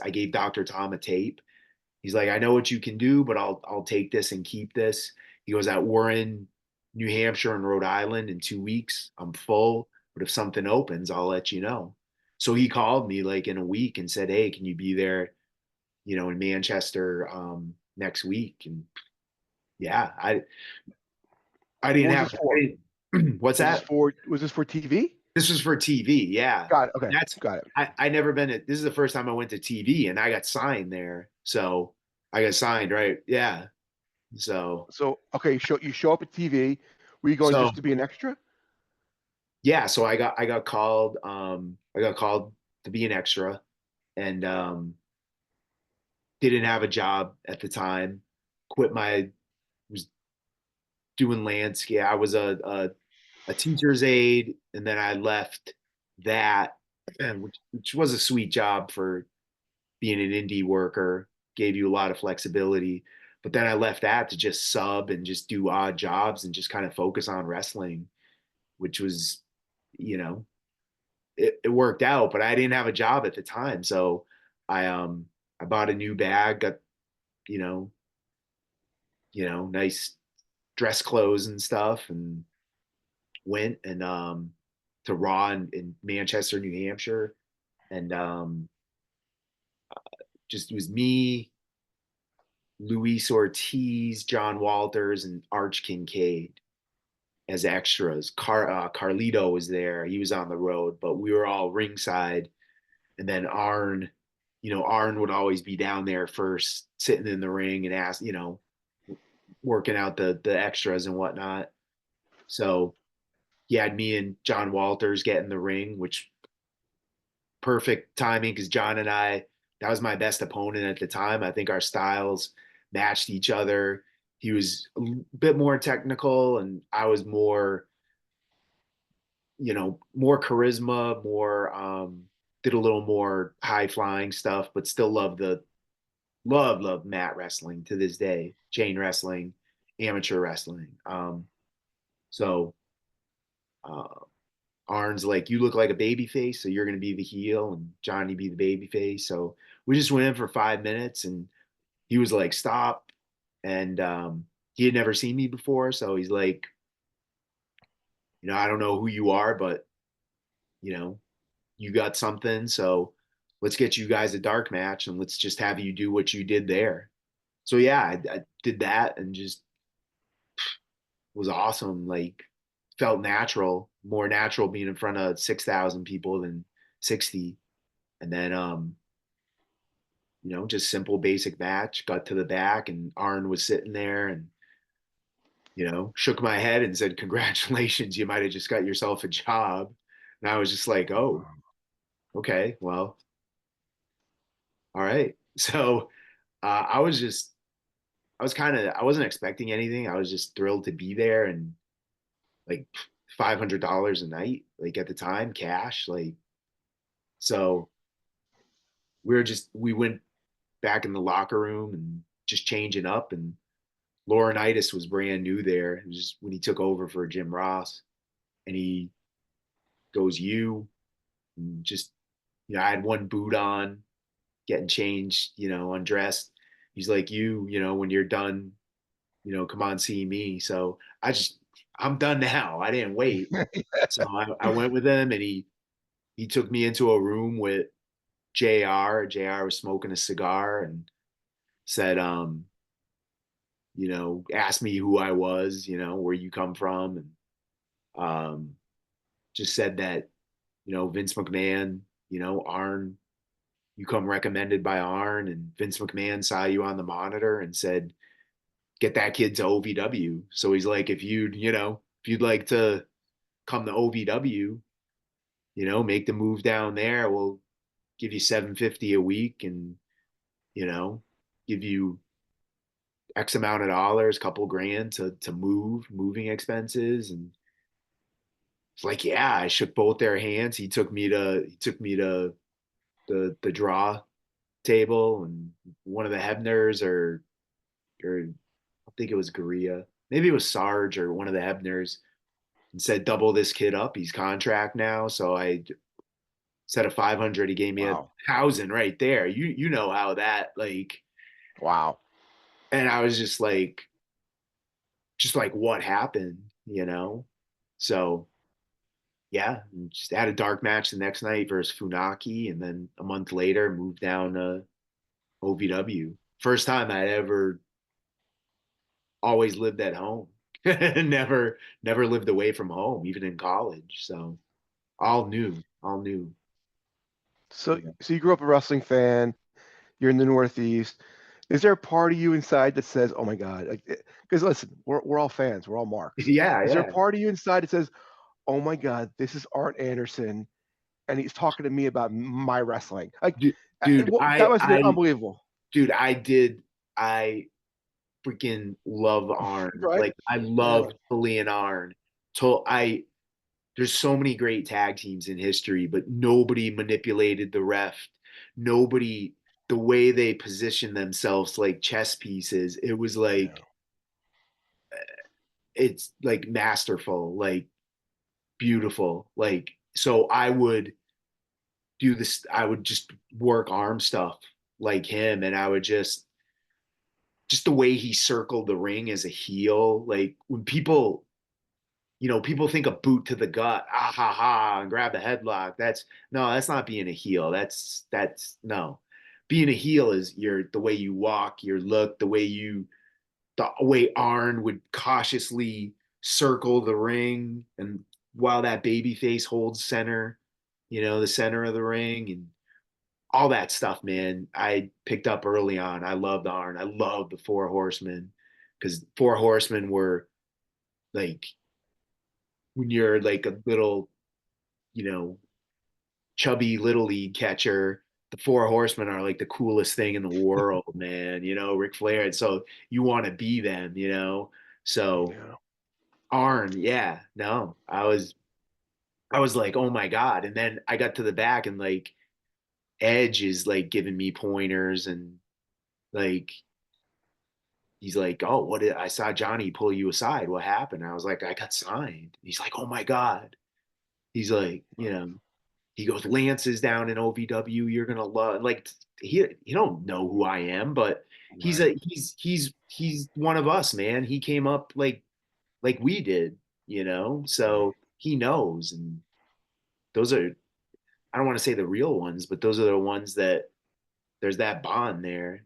I gave Dr. Tom a tape. He's like, I know what you can do, but I'll take this and keep this. He goes out. We're in New Hampshire and Rhode Island in 2 weeks. I'm full, but if something opens, I'll let you know. So he called me like in a week and said, hey, can you be there, in Manchester next week? And yeah, I What didn't was have this for? what's that? Was this for TV? This was for TV. Yeah. Got it. Okay, That's got it. I never been at this is the first time I went to TV and I got signed there. So I got signed, right? Yeah. So So okay, you show up at TV. Were you going so just to be an extra? yeah, so I got called to be an extra and didn't have a job at the time. Quit my was doing landscape. I was a teacher's aide, and then I left that, and which was a sweet job for being an indie worker, gave you a lot of flexibility. But then I left that to just sub and just do odd jobs and just kind of focus on wrestling, which was, you know, it worked out, but I didn't have a job at the time. So I bought a new bag, got, you know, nice dress clothes and stuff and went and to Raw in Manchester, New Hampshire. And just it was me, Luis Ortiz, John Walters, and Arch Kincaid as extras. Carlito was there. He was on the road, but we were all ringside. And then Arn, Arn would always be down there first, sitting in the ring and working out the extras and whatnot. So he had me and John Walters get in the ring, which perfect timing because John and I, that was my best opponent at the time. I think our styles matched each other. He was a bit more technical, and I was more, more charisma, more, did a little more high flying stuff, but still love mat wrestling to this day, chain wrestling, amateur wrestling. So, uh, Arn's like, you look like a baby face, so you're going to be the heel, and Johnny be the baby face. So we just went in for 5 minutes, and he was like, stop. And he had never seen me before. So he's like, I don't know who you are, but, you know, you got something. So let's get you guys a dark match and let's just have you do what you did there. So yeah, I did that and just was awesome. Like felt natural, more natural being in front of 6,000 people than 60. And then, just simple basic match, got to the back and Arn was sitting there and, shook my head and said, congratulations, you might have just got yourself a job. And I was just like, oh, okay, well, all right. So I wasn't expecting anything. I was just thrilled to be there and like $500 a night, like at the time, cash. Like, so we went back in the locker room and just changing up. And Laurinaitis was brand new there. It was just when he took over for Jim Ross and he goes, and just, I had one boot on, getting changed, undressed. He's like, when you're done, come on, see me. So I'm done now. I didn't wait. So I went with him and he took me into a room with JR. JR was smoking a cigar and said, asked me who I was, where you come from. And just said that, Vince McMahon, Arn, you come recommended by Arn, and Vince McMahon saw you on the monitor and said, get that kid to OVW. So he's like, if you'd like to come to OVW, make the move down there, we'll give you 750 a week and, you know, give you X amount of dollars, couple grand to moving expenses. And it's like, yeah, I shook both their hands. He took me to the draw table and one of the Hebners or I think it was Gurria. Maybe it was Sarge or one of the Hebners and said, double this kid up. He's contract now. So I Instead of 500, he gave me a Wow. thousand right there. You know how that like, Wow. and I was just like what happened, So yeah, and just had a dark match the next night versus Funaki, and then a month later moved down to OVW. First time I ever always lived at home. Never lived away from home, even in college. So all new. So, so you grew up a wrestling fan. You're in the Northeast. Is there a part of you inside that says, "Oh my God"? Like, because listen, we're all fans. We're all marks. Yeah, Is there a yeah. part of you inside that says, "Oh my God, this is Arn Anderson, and he's talking to me about my wrestling"? Like, Dude, that must have been unbelievable, dude, I freaking love Arn. right? Like I Yeah. love Tully and Arn. So there's so many great tag teams in history, but nobody manipulated the ref. Nobody, the way they positioned themselves like chess pieces, it was Yeah. like, it's like masterful, like beautiful. Like, so I would do this, I would just work arm stuff like him, and I would just the way he circled the ring as a heel. Like when people think a boot to the gut, ah ha ha, and grab a headlock. That's not being a heel. That's no. Being a heel is the way you walk, your look, the way Arn would cautiously circle the ring, and while that baby face holds center, the center of the ring, and all that stuff, man. I picked up early on. I loved Arn. I loved the Four Horsemen, because Four Horsemen were like, when you're like a little, you know, chubby little league catcher, the Four Horsemen are like the coolest thing in the world, man. Ric Flair. And so you want to be them. So Yeah. Arn, yeah, no, I was like, oh my God. And then I got to the back, and like Edge is like giving me pointers, and like he's like, oh, I saw Johnny pull you aside. What happened? I was like, I got signed. He's like, oh my God. He's like, he goes, Lance is down in OVW. You're gonna love, like, he don't know who I am, but Right. he's one of us, man. He came up like we did. Right. So he knows, and those are, I don't want to say the real ones, but those are the ones that there's that bond there.